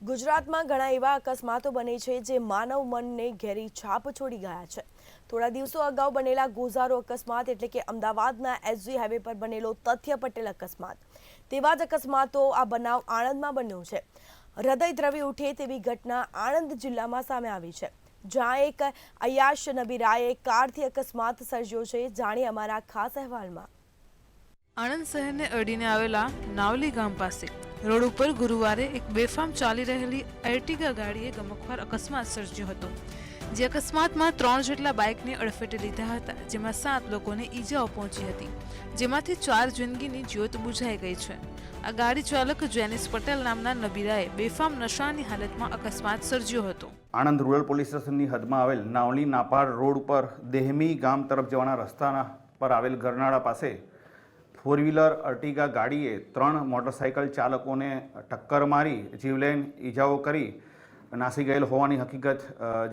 ગુજરાતમાં ઘણા એવા અકસ્માતો બને છે જે માનવ મનને ઘેરી છાપ છોડી ગયા છે। થોડા દિવસો અગાઉ બનેલા ગોઝારો અકસ્માત એટલે કે અમદાવાદના એસજી હાઈવે પર બનેલો તથ્ય પટેલ અકસ્માત, તેવા જ અકસ્માતો આ બનાવ આણંદમાં બન્યો છે। હૃદય દ્રવી ઉઠે તેવી ઘટના આણંદ જિલ્લામાં સામે આવી છે, જ્યાં એક અયાશ નબીરાએ કારથી અકસ્માત સર્જ્યો છે। જાણીએ અમારા ખાસ અહેવાલમાં। આણંદ શહેરને અડીને આવેલા નાવલી ગામ પાસે રોડ ઉપર ગુરુવારે એક બેફામ ચાલી રહેલી એર્ટિગા ગાડીએ ગમખ્વાર અકસ્માત સર્જ્યો હતો, જે અકસ્માતમાં 3 જેટલા બાઇકને અડફેટે લીધા હતા, જેમાં 7 લોકોને ઈજાઓ પહોંચી હતી, જેમાંથી 4 જિંદગીની જ્યોત બુઝાઈ ગઈ છે। આ ગાડી ચાલક જેનિસ પટેલ નામના નબીરાએ બેફામ નશાની હાલતમાં અકસ્માત સર્જ્યો હતો। આણંદ રૂરલ પોલીસ સ્ટેશનની હદમાં આવેલ નાવલી નાપાડ રોડ પર દેહમી ગામ તરફ જવાના રસ્તાના પર આવેલ ગરનાળા પાસે 4 વ્હીલર અર્ટિગા ગાડીએ 3 મોટરસાઇકલ ચાલકોને ટક્કર મારી જીવલેણ ઈજાઓ કરી નાસી ગયેલ હોવાની હકીકત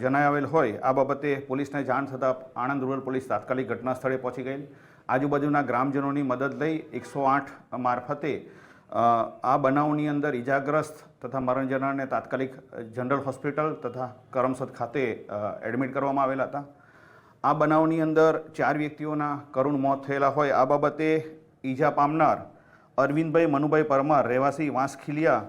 જણાવેલ હોય। આ બાબતે પોલીસને જાણ થતાં આણંદ રૂરલ પોલીસ તાત્કાલિક ઘટના સ્થળે પહોંચી ગયેલ। આજુબાજુના ગ્રામજનોની મદદ લઈ 108 મારફતે આ બનાવની અંદર ઈજાગ્રસ્ત તથા મરણ જનારને તાત્કાલિક જનરલ હોસ્પિટલ તથા કરમસદ ખાતે એડમિટ કરવામાં આવેલા હતા। આ બનાવની અંદર 4 વ્યક્તિઓના કરુણ મોત થયેલા હોય। આ બાબતે ઈજા પામનાર અરવિંદભાઈ મનુભાઈ પરમાર રહેવાસી વાંસખીલિયા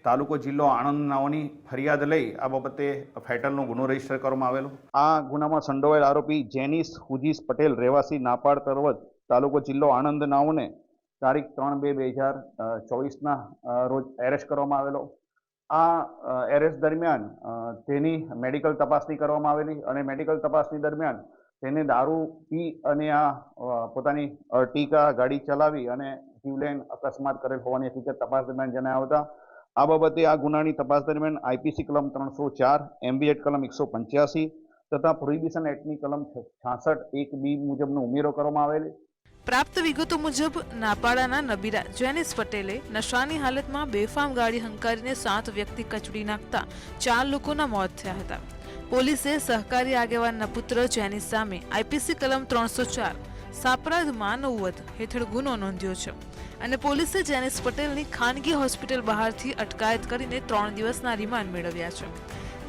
તાલુકો જિલ્લો આણંદ નાઓની ફરિયાદ લઈ આ બાબતે ફેટલનો ગુનો રજીસ્ટર કરવામાં આવેલો। આ ગુનામાં સંડોવાયેલ આરોપી જેનિસ હુજીસ પટેલ રહેવાસી નાપાડ તરવદ તાલુકો જિલ્લો આણંદ નાઓને તારીખ 3/2/2024ના રોજ એરેસ્ટ કરવામાં આવેલો। આ એરેસ્ટ દરમિયાન તેની મેડિકલ તપાસણી કરવામાં આવેલી અને મેડિકલ તપાસણી દરમિયાન તેને દારૂ પી અને આ પોતાની અર્ટિગા ગાડી ચલાવી અને જીવલેણ અકસ્માત કરેલ હોવાની હકીકત તપાસ દરમિયાન જણાવતા આ બાબતે આ ગુનાની તપાસ દરમિયાન આઈપીસી કલમ 304, એમબી એક્ટ કલમ 185 તથા પ્રોહિબિશન એક્ટની કલમ 66(1)(b) મુજબનો ઉમેરો કરવામાં આવેલ। પ્રાપ્ત વિગતો મુજબ નાપાડાના નબીરા જેનિસ પટેલે નશાની હાલતમાં બેફામ ગાડી હંકારીને 7 વ્યક્તિ કચડી નાખતા 4 લોકોના મોત થયા હતા। પોલીસે સહકારી આગેવાનના પુત્ર જેનિસ સામે આઈપીસી કલમ 304 સાપરાધ માનવવધ હેઠળ ગુનો નોંધ્યો છે અને પોલીસે જેનિસ પટેલની ખાનગી હોસ્પિટલ બહારથી અટકાયત કરીને 3 દિવસના રિમાન્ડ મેળવ્યા છે।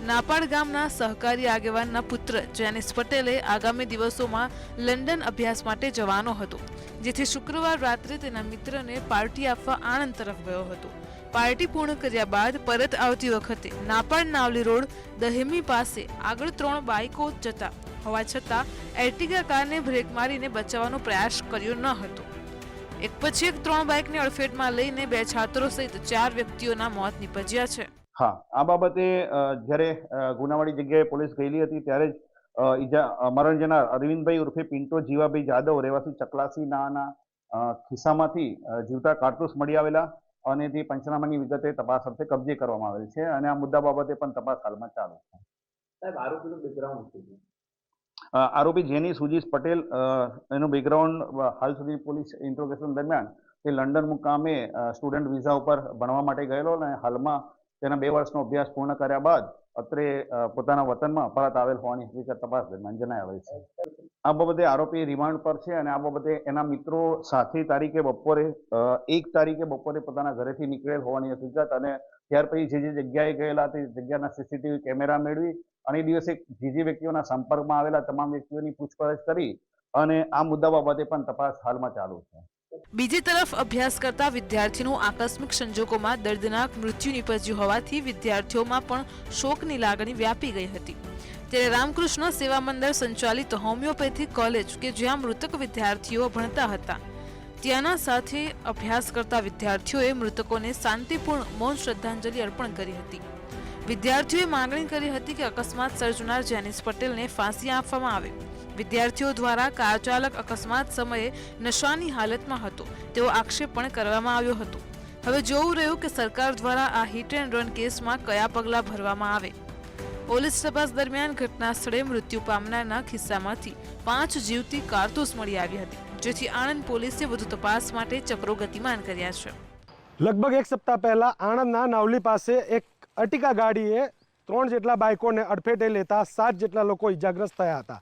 નાપાડ ગામના સહકારી આગેવાનના પુત્ર જેનિસ પટેલે આગામી દિવસોમાં લંડન અભ્યાસ માટે જવાનો હતો, જેથી શુક્રવાર રાત્રે તેના મિત્રને પાર્ટી આપવા આણંદ તરફ ગયો હતો। પાર્ટી પૂર્ણ કર્યા બાદ પરત આવતી વખતે નાપાડ નાવલી રોડ દહેમી પાસે આગળ 3 બાઇકો જતા હોવા છતાં એર્ટિગા કારને બ્રેક મારીને બચાવવાનો પ્રયાસ કર્યો ન હતો। એક પછી એક 3 બાઇકને અડફેટમાં લઈને 2 છાત્રો સહિત 4 વ્યક્તિઓના મોત નીપજ્યા છે। હા, આ બાબતે જ્યારે ગુનાવાળી જગ્યાએ પોલીસ ગયેલી હતી ત્યારે જ મરણ જનાર અરવિંદભાઈ ઉર્ફે પિન્ટો જીવાભાઈ જાદવ રહેવાસી ચકલાસી નાના ખિસ્સામાંથી જીવતા કારતૂસ મળી આવેલા અને તે પંચનામાની વિગતે તપાસ અર્થે કબજે કરવામાં આવેલ છે અને આ મુદ્દા બાબતે પણ તપાસ હાલમાં ચાલુ છે। સાહેબ, આરોપીનું બેકગ્રાઉન્ડ શું છે? આરોપી જેનિસ હુજીસ પટેલ એનું બેકગ્રાઉન્ડ હાલ સુધી પોલીસ ઇન્ટ્રોગેશન દરમિયાન તે લંડન મુકામે સ્ટુડન્ટ વિઝા ઉપર ભણવા માટે ગયેલો અને હાલમાં તેના 2 વર્ષનો અભ્યાસ પૂર્ણ કર્યા બાદ અત્રે પોતાના વતનમાં પરત આવેલ હોવાની હકીકત તપાસ દરમિયાન જણાવેલ છે। આ બાબતે આરોપી રિમાન્ડ પર છે અને આ બાબતે એના મિત્રો સાથે એક તારીખે બપોરે પોતાના ઘરેથી નીકળેલ હોવાની હકીકત અને ત્યાર પછી જે જગ્યાએ ગયેલા તે જગ્યાના સીસીટીવી કેમેરા મેળવી અને એ દિવસે જે વ્યક્તિઓના સંપર્કમાં આવેલા તમામ વ્યક્તિઓની પૂછપરછ કરી અને આ મુદ્દા બાબતે પણ તપાસ હાલમાં ચાલુ છે। બીજી તરફ અભ્યાસ કરતા વિદ્યાર્થીનું આકસ્મિક સંજોગોમાં દર્દનાક મૃત્યુ નીપજ્યું હોવાથી વિદ્યાર્થીઓમાં પણ શોકની લાગણી વ્યાપી ગઈ હતી। ત્યારે રામકૃષ્ણ સેવા મંડળ સંચાલિત હોમિયોપેથિક કોલેજ કે જ્યાં મૃતક વિદ્યાર્થીઓ ભણતા હતા, ત્યાંના સાથે અભ્યાસ કરતા વિદ્યાર્થીઓએ મૃતકોને શાંતિપૂર્ણ મૌન શ્રદ્ધાંજલિ અર્પણ કરી હતી। વિદ્યાર્થીઓએ માંગણી કરી હતી કે અકસ્માત સર્જનાર જેનિસ પટેલને ફાંસી આપવામાં આવે। વિદ્યાર્થીઓ દ્વારા કાર ચાલક અકસ્માત સમયે નશાની હાલતમાં હતો તેવો આક્ષેપ પણ કરવામાં આવ્યો હતો। હવે જોવું રહ્યું કે સરકાર દ્વારા આ હિટ એન્ડ રન કેસમાં કયા પગલાં ભરવામાં આવે। પોલીસ તપાસ દરમિયાન ઘટના સ્થળે મૃત્યુ પામનારના ખિસ્સામાંથી 5 જીવતી કારતૂસ મળી આવી હતી, જેથી આણંદ પોલીસે વધુ તપાસ માટે ચક્રો ગતિમાન કર્યા છે। લગભગ 1 સપ્તાહ પહેલા આણંદના નાવલી પાસે એક અર્ટિગા ગાડીએ 3 જેટલા બાઇકોને અડફેટે લેતા 7 જેટલા લોકો ઇજાગ્રસ્ત થયા હતા,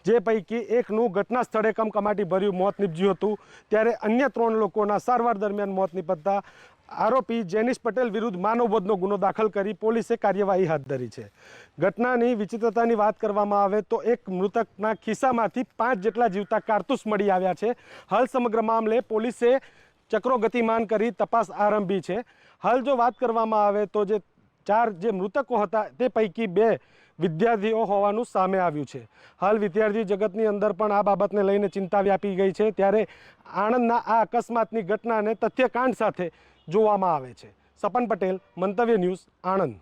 જે પૈકી એકનું ઘટના સ્થળે કમકમાટી ભર્યું મોત નીપજ્યું હતું। ત્યારે અન્ય 3 લોકોના સારવાર દરમિયાન મોત નીપજતા આરોપી જેનિશ પટેલ વિરુદ્ધ માનવવધનો ગુનો દાખલ કરી પોલીસે કાર્યવાહી હાથ ધરી છે. ઘટનાની વિચિત્રતાની વાત કરવામાં આવે તો એક મૃતકના ખિસ્સામાંથી 5 જેટલા જીવતા કારતૂસ મળી આવ્યા છે. હાલ સમગ્ર મામલે પોલીસે ચક્રો ગતિમાન કરી તપાસ આરંભી છે. હાલ જો વાત કરવામાં આવે તો જે 4 મૃતકો હતા તે પૈકી 2 વિદ્યાર્થીઓ હોવાનું સામે આવ્યું છે. હાલ વિદ્યાર્થી જગતની અંદર પણ આ બાબતને લઈને ચિંતા વ્યાપી ગઈ છે. ત્યારે આણંદના આ અકસ્માતની ઘટનાને તથ્યકાંડ સાથે જોવામાં આવે છે. સપન પટેલ, મંતવ્ય ન્યૂઝ, આણંદ.